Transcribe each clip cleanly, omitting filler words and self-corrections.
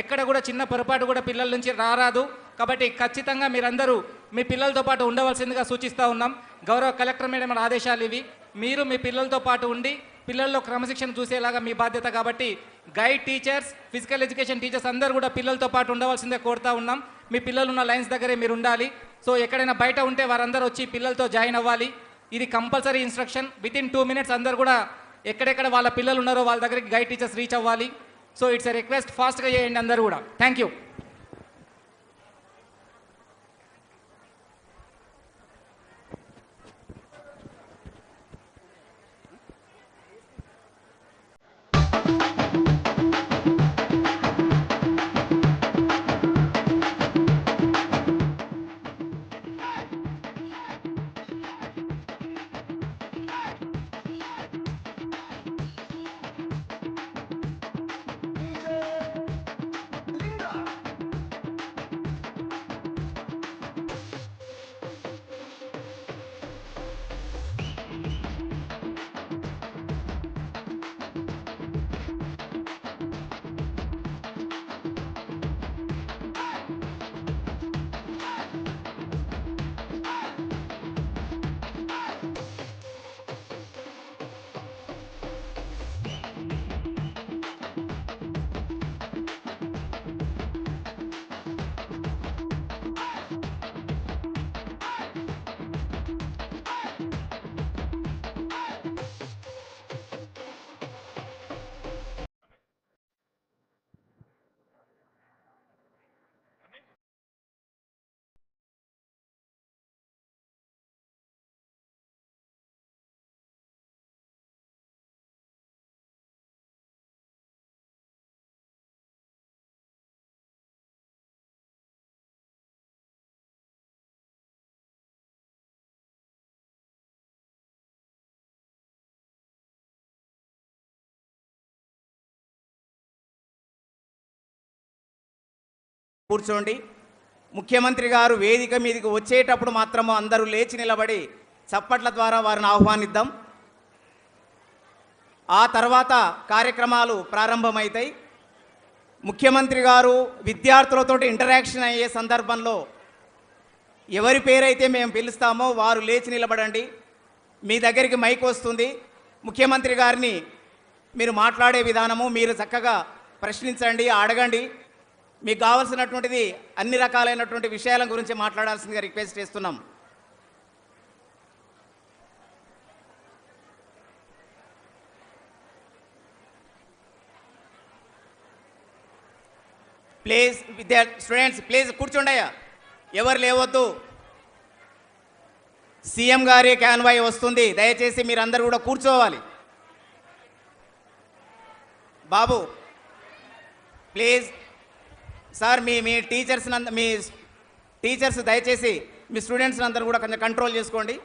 ఎక్కడ కూడా చిన్న పొరపాటు కూడా పిల్లల నుంచి రారాదు. కాబట్టి ఖచ్చితంగా మీరందరూ మీ పిల్లలతో పాటు ఉండవలసిందిగా సూచిస్తూ ఉన్నాం. గౌరవ కలెక్టర్ మేడం ఆదేశాలు ఇవి. మీరు మీ పిల్లలతో పాటు ఉండి పిల్లల్లో క్రమశిక్షణ చూసేలాగా మీ బాధ్యత. కాబట్టి guide teachers, physical education teachers అందరూ కూడా పిల్లలతో పాటు ఉండవలసిందే కోరుతా ఉన్నాం. మీ పిల్లలు ఉన్న లైన్స్ దగ్గరే మీరు ఉండాలి. సో ఎక్కడైనా బయట ఉంటే వారందరూ వచ్చి పిల్లలతో జాయిన్ అవ్వాలి. ఇది కంపల్సరీ ఇన్స్ట్రక్షన్. వితిన్ 2 minutes అందరూ కూడా ఎక్కడెక్కడ వాళ్ళ పిల్లలు ఉన్నారో వాళ్ళ దగ్గరికి గైడ్ టీచర్స్ రీచ్ అవ్వాలి. సో ఇట్స్ ఎ రిక్వెస్ట్, ఫాస్ట్గా చేయండి అందరూ కూడా. Thank you. కూర్చోండి. ముఖ్యమంత్రి గారు వేదిక మీదకి వచ్చేటప్పుడు మాత్రము అందరూ లేచి నిలబడి చప్పట్ల ద్వారా వారిని ఆహ్వానిద్దాం. ఆ తర్వాత కార్యక్రమాలు ప్రారంభమవుతాయి. ముఖ్యమంత్రి గారు విద్యార్థులతో ఇంటరాక్షన్ అయ్యే సందర్భంలో ఎవరి పేరైతే మేము పిలుస్తామో వారు లేచి నిలబడండి. మీ దగ్గరికి మైక్ వస్తుంది. ముఖ్యమంత్రి గారిని మీరు మాట్లాడే విధానము మీరు చక్కగా ప్రశ్నించండి, అడగండి. మీకు కావాల్సినటువంటిది అన్ని రకాలైనటువంటి విషయాల గురించి మాట్లాడాల్సిందిగా రిక్వెస్ట్ చేస్తున్నాం. ప్లీజ్ స్టూడెంట్స్ ప్లీజ్ కూర్చోండియా, ఎవరు లేవద్దు. సీఎం గారి కాన్వాయ్ వస్తుంది, దయచేసి మీరందరూ కూడా కూర్చోవాలి. బాబు ప్లీజ్ సార్, మీ టీచర్స్ దయచేసి మీ స్టూడెంట్స్ అందరూ కూడా కొంచెం కంట్రోల్ చేసుకోండి.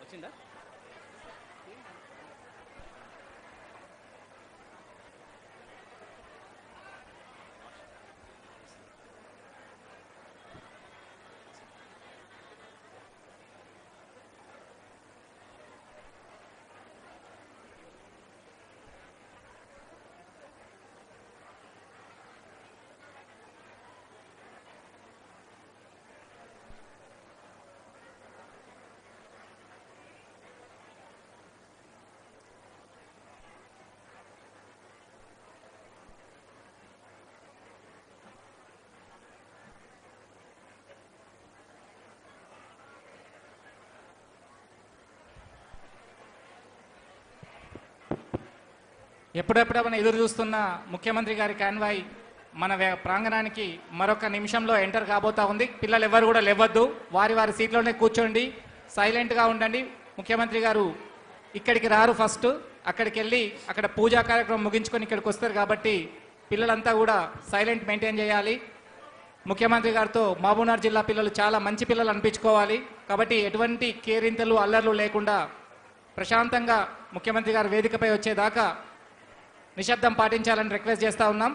వచ్చిందా? ఎప్పుడెప్పుడు మనం ఎదురు చూస్తున్న ముఖ్యమంత్రి గారి కాన్వాయ్ మన ప్రాంగణానికి మరొక నిమిషంలో ఎంటర్ కాబోతా ఉంది. పిల్లలు ఎవరు కూడా లేవద్దు, వారి వారి సీట్లోనే కూర్చోండి, సైలెంట్గా ఉండండి. ముఖ్యమంత్రి గారు ఇక్కడికి రారు ఫస్ట్, అక్కడికి వెళ్ళి అక్కడ పూజా కార్యక్రమం ముగించుకొని ఇక్కడికి వస్తారు కాబట్టి పిల్లలంతా కూడా సైలెంట్ మెయింటైన్ చేయాలి. ముఖ్యమంత్రి గారితో మహబూబ్నగర్ జిల్లా పిల్లలు చాలా మంచి పిల్లలు అనిపించుకోవాలి కాబట్టి ఎటువంటి కేరింతలు అల్లర్లు లేకుండా ప్రశాంతంగా ముఖ్యమంత్రి గారు వేదికపై వచ్చేదాకా నిశ్శబ్దం పాటించాలని రిక్వెస్ట్ చేస్తూ ఉన్నాం.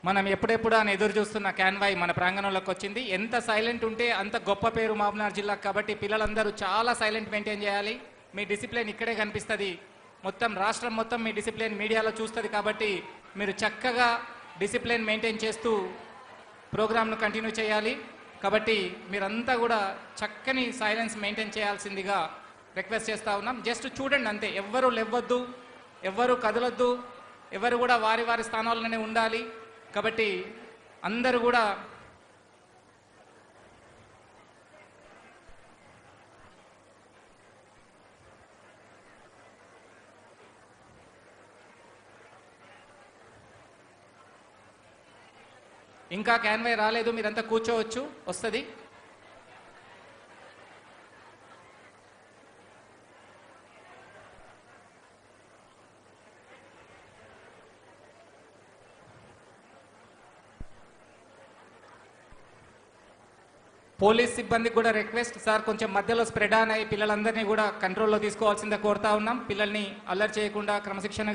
మనం ఎప్పుడెప్పుడు అని ఎదురు చూస్తున్న క్యాన్వాయ్ మన ప్రాంగణంలోకి వచ్చింది. ఎంత సైలెంట్ ఉంటే అంత గొప్ప పేరు మహబూబ్నగర్ జిల్లాకు కాబట్టి పిల్లలందరూ చాలా సైలెంట్ మెయింటైన్ చేయాలి. మీ డిసిప్లిన్ ఇక్కడే కనిపిస్తుంది. మొత్తం రాష్ట్రం మొత్తం మీ డిసిప్లిన్ మీడియాలో చూస్తుంది కాబట్టి మీరు చక్కగా డిసిప్లిన్ మెయింటైన్ చేస్తూ ప్రోగ్రామ్ను కంటిన్యూ చేయాలి. కాబట్టి మీరంతా కూడా చక్కని సైలెన్స్ మెయింటైన్ చేయాల్సిందిగా రిక్వెస్ట్ చేస్తూ ఉన్నాం. జస్ట్ చూడండి అంతే, ఎవ్వరూ లేవద్దు, ఎవ్వరూ కదలొద్దు, ఎవరు కూడా వారి వారి స్థానాల్లోనే ఉండాలి. కాబట్టి అందరూ కూడా ఇంకా క్యాన్వై రాలేదు, మీరంతా కూర్చోవచ్చు, వస్తుంది. పోలీస్ సిబ్బందికి కూడా రిక్వెస్ట్, సార్ కొంచెం మధ్యలో స్ప్రెడ్ ఆన్ అయ్యి పిల్లలందరినీ కూడా కంట్రోల్లో తీసుకోవాల్సిందే కోరుతా ఉన్నాం. పిల్లల్ని అల్లరి చేయకుండా క్రమశిక్షణ